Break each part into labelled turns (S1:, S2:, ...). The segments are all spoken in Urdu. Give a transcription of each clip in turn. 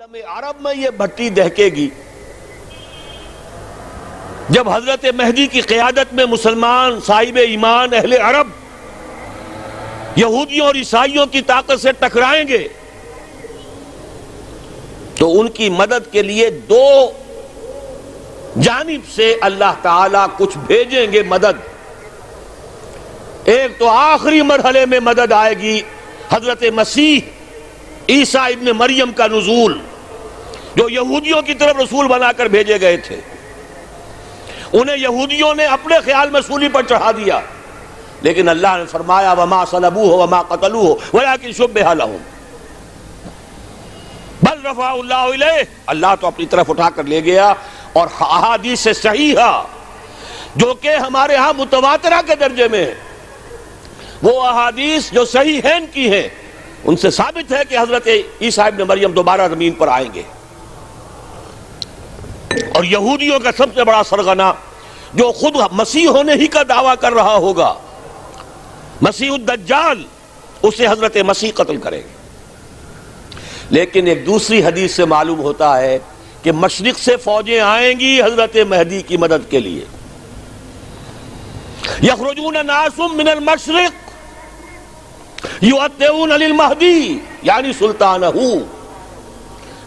S1: عالم عرب میں یہ بھٹی دہکے گی جب حضرت مہدی کی قیادت میں مسلمان صاحب ایمان اہل عرب یہودیوں اور عیسائیوں کی طاقت سے ٹکرائیں گے تو ان کی مدد کے لیے دو جانب سے اللہ تعالیٰ کچھ بھیجیں گے مدد. ایک تو آخری مرحلے میں مدد آئے گی حضرت مسیح عیسیٰ ابن مریم کا نزول جو یہودیوں کی طرف رسول بنا کر بھیجے گئے تھے. انہیں یہودیوں نے اپنے خیال میں سولی پر چڑھا دیا لیکن اللہ نے فرمایا وما صلبوہ وما قتلوہ ولکن شبہ لہم بل رفعہ اللہ الیہ. اللہ تو اپنی طرف اٹھا کر لے گیا. اور احادیث صحیحہ جو کہ ہمارے ہاں متواترہ کے درجے میں ہیں وہ احادیث جو صحیحین کی ہیں ان سے ثابت ہے کہ حضرت عیسیٰ ابن مریم دوبارہ زمین پر آئیں گے. اور یہودیوں کا سب سے بڑا سرغنہ جو خود مسیح ہونے ہی کا دعویٰ کر رہا ہوگا مسیح الدجال اسے حضرت مسیح قتل کرے گے. لیکن ایک دوسری حدیث سے معلوم ہوتا ہے کہ مشرق سے فوجیں آئیں گی حضرت مہدی کی مدد کے لیے. یخرجون ناس من المشرق یؤتون للمہدی یعنی سلطانہ.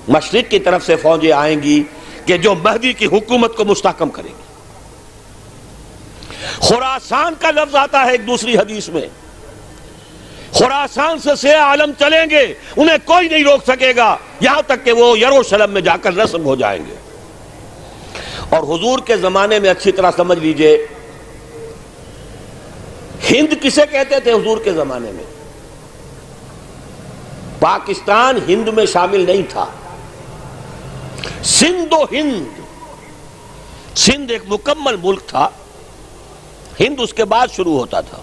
S1: مشرق کی طرف سے فوجیں آئیں گی کہ جو مہدی کی حکومت کو مستحکم کریں گی. خراسان کا لفظ آتا ہے ایک دوسری حدیث میں. خراسان سے سیاہ عالم چلیں گے انہیں کوئی نہیں روک سکے گا یہاں تک کہ وہ یروشلم میں جا کر رسم ہو جائیں گے. اور حضور کے زمانے میں اچھی طرح سمجھ لیجئے ہند کسے کہتے تھے حضور کے زمانے میں؟ پاکستان ہند میں شامل نہیں تھا. سندھ و ہند. سندھ ایک مکمل ملک تھا ہند اس کے بعد شروع ہوتا تھا.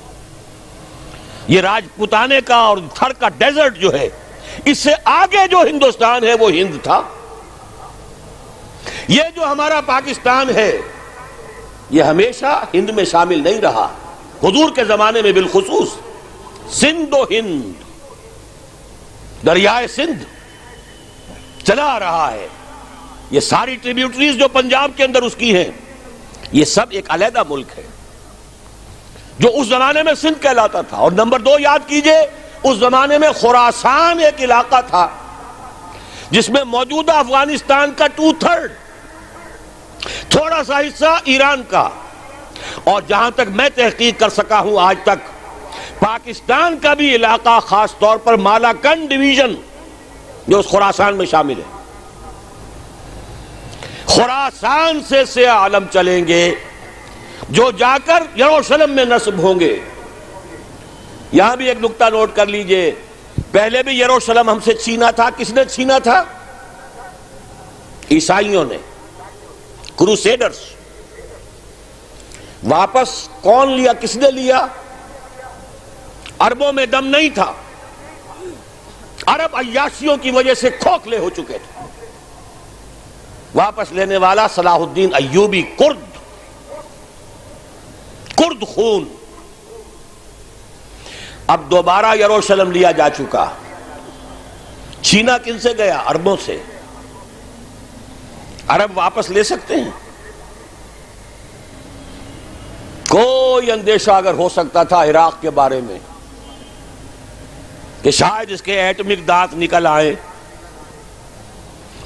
S1: یہ راجپوتانے کا اور تھر کا ڈیزرٹ جو ہے اس سے آگے جو ہندوستان ہے وہ ہند تھا. یہ جو ہمارا پاکستان ہے یہ ہمیشہ ہند میں شامل نہیں رہا. حضور کے زمانے میں بالخصوص سندھ و ہند دریائے سندھ چلا آ رہا ہے. یہ ساری ٹریبیوٹریز جو پنجاب کے اندر اس کی ہیں یہ سب ایک علیحدہ ملک ہے جو اس زمانے میں سندھ کہلاتا تھا. اور نمبر 2 یاد کیجئے اس زمانے میں خراسان ایک علاقہ تھا جس میں موجودہ افغانستان کا 2/3 تھوڑا سا حصہ ایران کا. اور جہاں تک میں تحقیق کر سکا ہوں آج تک پاکستان کا بھی علاقہ خاص طور پر مالاکنڈ ڈویژن جو اس خراسان میں شامل ہے. خراسان سے سیاہ عالم چلیں گے جو جا کر یروشلم میں نصب ہوں گے. یہاں بھی ایک نقطہ نوٹ کر لیجئے پہلے بھی یروشلم ہم سے چھینا تھا. کس نے چھینا تھا؟ عیسائیوں نے. کروسیڈرز. واپس کون لیا؟ کس نے لیا؟ عربوں میں دم نہیں تھا. عرب عیاشیوں کی وجہ سے کھوکھلے ہو چکے تھے. واپس لینے والا صلاح الدین ایوبی کرد خون. اب دوبارہ یروشلم لیا جا چکا. چھینا کن سے گیا؟ عربوں سے. عرب واپس لے سکتے ہیں؟ کوئی اندیشہ اگر ہو سکتا تھا عراق کے بارے میں کہ شاید اس کے ایٹمک دانت نکل آئے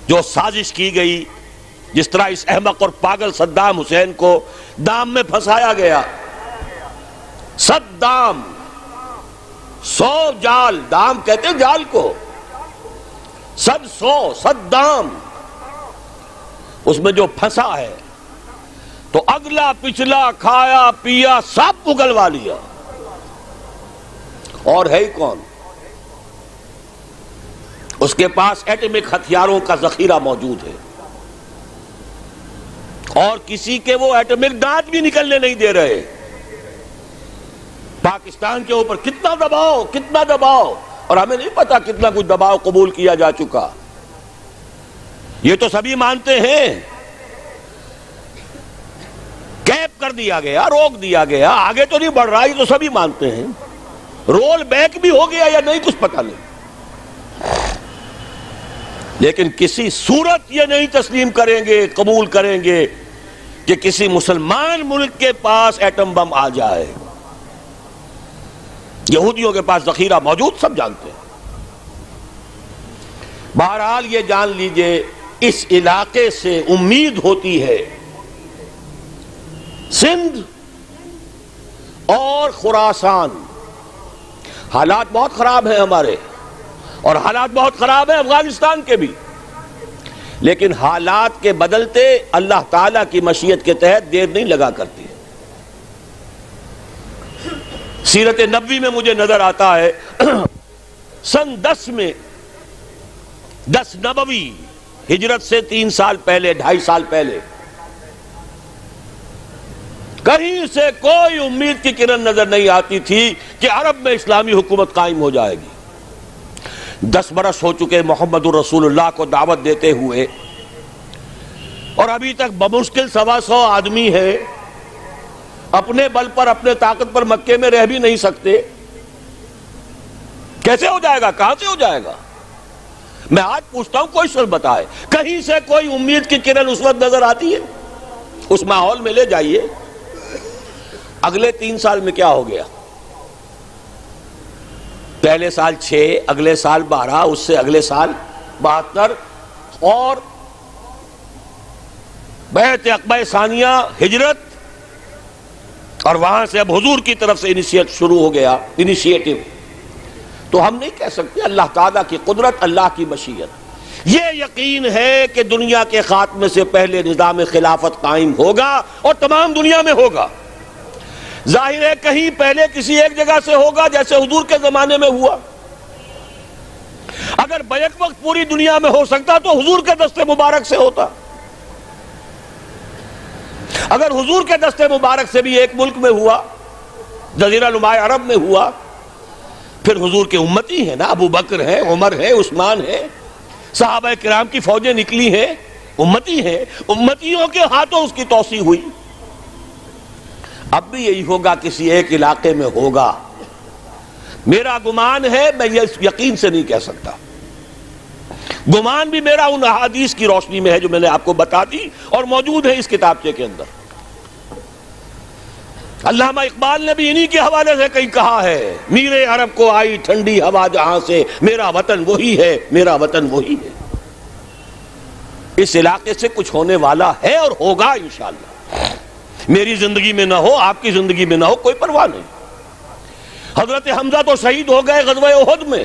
S1: جو سازش کی گئی جس طرح اس احمق اور پاگل صدام حسین کو دام میں پھنسایا گیا. صدام 100 جال. دام کہتے ہیں جال کو. صدام اس میں جو پھنسا ہے تو اگلا پچھلا کھایا پیا سب اگلوا لیا. اور ہے ہی کون؟ اس کے پاس ایٹمک ہتھیاروں کا ذخیرہ موجود ہے اور کسی کے وہ ایٹمک دانت بھی نکلنے نہیں دے رہے. پاکستان کے اوپر کتنا دباؤ اور ہمیں نہیں پتا کتنا کچھ دباؤ قبول کیا جا چکا. یہ تو سبھی مانتے ہیں. کیپ کر دیا گیا, روک دیا گیا, آگے تو نہیں بڑھ رہا, یہ تو سبھی مانتے ہیں. رول بیک بھی ہو گیا یا نہیں کچھ پتہ نہیں. لیکن کسی صورت یہ نہیں تسلیم کریں گے، قبول کریں گے کہ کسی مسلمان ملک کے پاس ایٹم بم آ جائے۔ یہودیوں کے پاس ذخیرہ موجود، سب جانتے ہیں۔ بہرحال یہ جان لیجئے اس علاقے سے امید ہوتی ہے، سندھ اور خراسان حالات بہت خراب ہیں ہمارے، اور حالات بہت خراب ہیں افغانستان کے بھی، لیکن حالات کے بدلتے اللہ تعالیٰ کی مشیت کے تحت دیر نہیں لگا کرتی۔ سیرت نبوی میں مجھے نظر آتا ہے سن 10 میں، 10 نبوی، ہجرت سے 3 سال پہلے، 2.5 سال پہلے، کہیں سے کوئی امید کی کرن نظر نہیں آتی تھی کہ عرب میں اسلامی حکومت قائم ہو جائے گی۔ 10 برس ہو چکے محمد الرسول اللہ کو دعوت دیتے ہوئے، اور ابھی تک بمشکل 125 آدمی ہے، اپنے بل پر، اپنے طاقت پر مکے میں رہ بھی نہیں سکتے۔ کیسے ہو جائے گا؟ کہاں سے ہو جائے گا؟ میں آج پوچھتا ہوں، کوئی شخص بتائے، کہیں سے کوئی امید کی کرن اس وقت نظر آتی ہے؟ اس ماحول میں لے جائیے۔ اگلے 3 سال میں کیا ہو گیا؟ پہلے سال 6، اگلے سال 12، اس سے اگلے سال 72، اور بیعت عقبہ ثانیہ، ہجرت، اور وہاں سے اب حضور کی طرف سے انیشیٹ شروع ہو گیا، انیشیٹو۔ تو ہم نہیں کہہ سکتے اللہ تعالیٰ کی قدرت، اللہ کی مشیت۔ یہ یقین ہے کہ دنیا کے خاتمے سے پہلے نظام خلافت قائم ہوگا، اور تمام دنیا میں ہوگا۔ ظاہر ہے کہیں پہلے کسی ایک جگہ سے ہوگا، جیسے حضور کے زمانے میں ہوا۔ اگر بیک وقت پوری دنیا میں ہو سکتا تو حضور کے دست مبارک سے ہوتا۔ اگر حضور کے دست مبارک سے بھی ایک ملک میں ہوا، جزیرہ نماء عرب میں ہوا، پھر حضور کے امتی ہیں نا، ابو بکر ہیں، عمر ہیں، عثمان ہیں، صحابہ کرام کی فوجیں نکلی ہیں، امتی ہیں، امتیوں کے ہاتھوں اس کی توسیع ہوئی۔ اب بھی یہی ہوگا، کسی ایک علاقے میں ہوگا۔ میرا گمان ہے، میں یہ یقین سے نہیں کہہ سکتا، گمان بھی میرا ان احادیث کی روشنی میں ہے جو میں نے آپ کو بتا دی اور موجود ہے اس کتابچے کے اندر۔ علامہ اقبال نے بھی انہی کے حوالے سے کہیں کہا ہے، میرے عرب کو آئی ٹھنڈی ہوا جہاں سے، میرا وطن وہی ہے، میرا وطن وہی ہے۔ اس علاقے سے کچھ ہونے والا ہے اور ہوگا انشاءاللہ۔ میری زندگی میں نہ ہو، آپ کی زندگی میں نہ ہو، کوئی پرواہ نہیں۔ حضرت حمزہ تو شہید ہو گئے غزوہ احد میں۔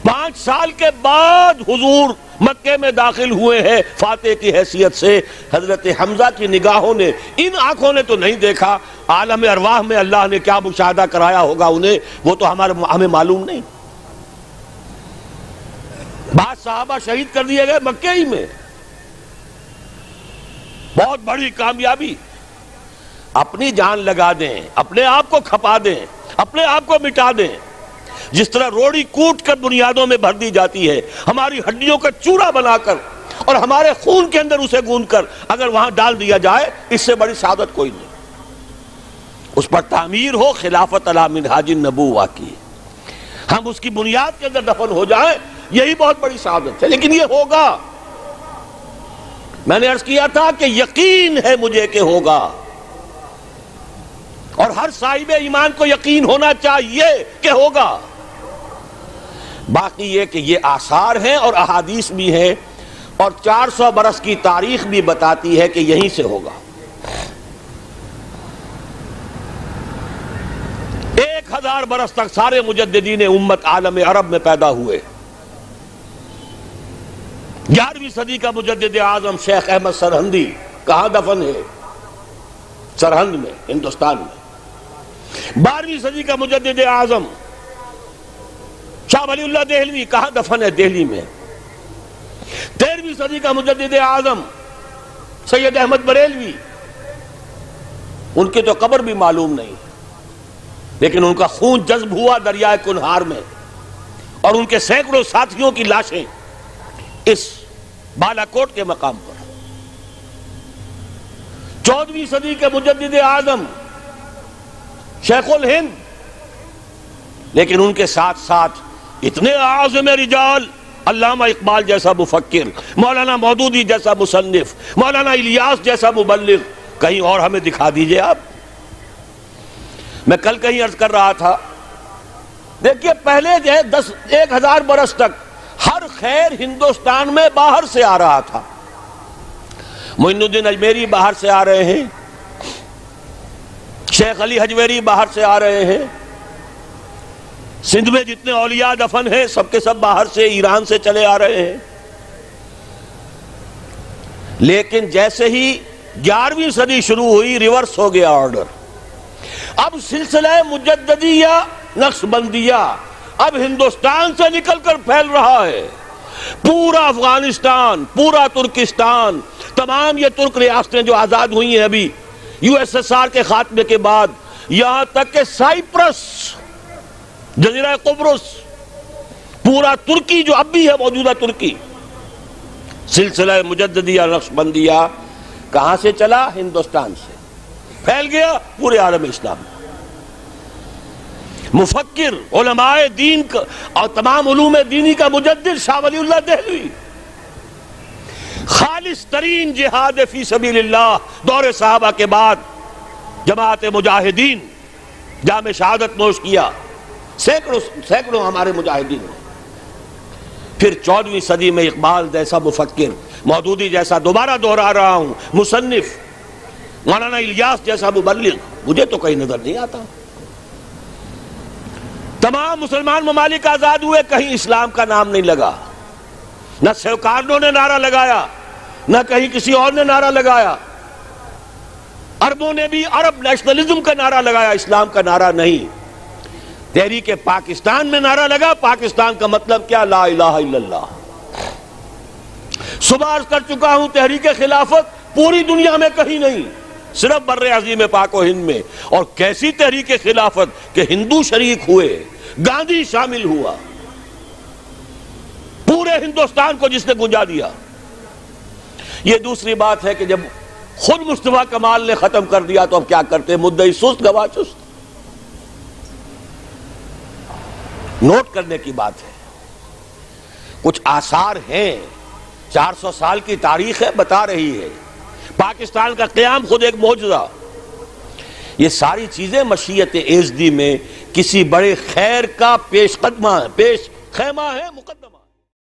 S1: 5 سال کے بعد حضور مکے میں داخل ہوئے ہیں فاتح کی حیثیت سے۔ حضرت حمزہ کی نگاہوں نے، ان آنکھوں نے تو نہیں دیکھا، عالم ارواح میں اللہ نے کیا مشاہدہ کرایا ہوگا انہیں، وہ تو ہمیں معلوم نہیں۔ بعض صحابہ شہید کر دیے گئے مکے ہی میں۔ بہت بڑی کامیابی۔ اپنی جان لگا دیں، اپنے آپ کو کھپا دیں، اپنے آپ کو مٹا دیں۔ جس طرح روڑی کوٹ کر بنیادوں میں بھر دی جاتی ہے، ہماری ہڈیوں کا چورا بنا کر اور ہمارے خون کے اندر اسے گوندھ کر اگر وہاں ڈال دیا جائے، اس سے بڑی سعادت کوئی نہیں۔ اس پر تعمیر ہو خلافت علی منہاج النبوہ کی، ہم اس کی بنیاد کے اندر دفن ہو جائیں، یہی بہت بڑی سعادت ہے۔ لیکن یہ ہوگا، میں نے عرض کیا تھا کہ یقین ہے مجھے کہ ہوگا، اور ہر صاحب ایمان کو یقین ہونا چاہیے کہ ہوگا۔ باقی یہ کہ یہ آثار ہیں اور احادیث بھی ہیں، اور 400 برس کی تاریخ بھی بتاتی ہے کہ یہیں سے ہوگا۔ 1000 برس تک سارے مجددین امت عالم عرب میں پیدا ہوئے۔ 11ویں صدی کا مجدد اعظم شیخ احمد سرہندی کہاں دفن ہے؟ سرہند میں، ہندوستان میں۔ 12ویں صدی کا مجدد اعظم شاہ ولی اللہ دہلوی کہاں دفن ہے؟ دہلی میں۔ 13ویں صدی کا مجدد اعظم سید احمد بریلوی، ان کی تو قبر بھی معلوم نہیں، لیکن ان کا خون جذب ہوا دریائے کنہار میں، اور ان کے سینکڑوں ساتھیوں کی لاشیں اس بالا کوٹ کے مقام پر۔ 14ویں صدی کے مجدد اعظم شیخ الہند، لیکن ان کے ساتھ ساتھ اتنے اعظم رجال علامہ اقبال جیسا مفکر، مولانا مودودی جیسا مصنف، مولانا الیاس جیسا مبلغ، کہیں اور ہمیں دکھا دیجئے آپ۔ میں کل کہیں عرض کر رہا تھا، دیکھیے پہلے جو ہے 1000 برس تک ہر خیر ہندوستان میں باہر سے آ رہا تھا۔ معین الدین اجمیری باہر سے آ رہے ہیں، شیخ علی حجویری باہر سے آ رہے ہیں، سندھ میں جتنے اولیاء دفن ہیں سب کے سب باہر سے، ایران سے چلے آ رہے ہیں۔ لیکن جیسے ہی 11ویں صدی شروع ہوئی، ریورس ہو گیا آرڈر۔ اب سلسلہ مجددیہ نقشبندیہ اب ہندوستان سے نکل کر پھیل رہا ہے۔ پورا افغانستان، پورا ترکستان، تمام یہ ترک ریاستیں جو آزاد ہوئی ہیں ابھی USSR کے خاتمے کے بعد، یہاں تک کہ سائپرس، جزیرہ قبرص، پورا ترکی جو اب بھی ہے موجودہ ترکی، سلسلہ مجددیہ نقشبندیہ کہاں سے چلا؟ ہندوستان سے پھیل گیا پورے عالم اسلام۔ مفکر، علماء دین کا اور تمام علوم دینی کا مجدد شاہ ولی اللہ دہلوی، خالص ترین جہاد فی سبیل اللہ دور صحابہ کے بعد جماعت مجاہدین جام شہادت نوش کیا، سینکڑوں ہمارے مجاہدین۔ پھر 14ویں صدی میں اقبال جیسا مفکر، مودودی جیسا، دوبارہ دہرا رہا ہوں، مصنف، مولانا الیاس جیسا مبلغ، مجھے تو کہیں نظر نہیں آتا۔ تمام مسلمان ممالک آزاد ہوئے، کہیں اسلام کا نام نہیں لگا، نہ سیوکارنوں نے نعرہ لگایا، نہ کہیں کسی اور نے نعرہ لگایا۔ عربوں نے بھی عرب نیشنلزم کا نعرہ لگایا، اسلام کا نعرہ نہیں۔ تحریک پاکستان میں نعرہ لگا، پاکستان کا مطلب کیا؟ لا الہ الا اللہ۔ صبح عرض کر چکا ہوں، تحریک خلافت پوری دنیا میں کہیں نہیں، صرف بر عظیم پاک و ہند میں۔ اور کیسی تحریک خلافت کہ ہندو شریک ہوئے، گاندھی شامل ہوا، پورے ہندوستان کو جس نے گنجا دیا۔ یہ دوسری بات ہے کہ جب خود مصطفیٰ کمال نے ختم کر دیا تو اب کیا کرتے؟ مدعی سست گواہ چست۔ نوٹ کرنے کی بات ہے، کچھ آثار ہیں، 400 سال کی تاریخ ہے، بتا رہی ہے پاکستان کا قیام خود ایک معجزہ۔ یہ ساری چیزیں مشیت ایزدی میں کسی بڑے خیر کا پیش خیمہ ہے، مقدمہ۔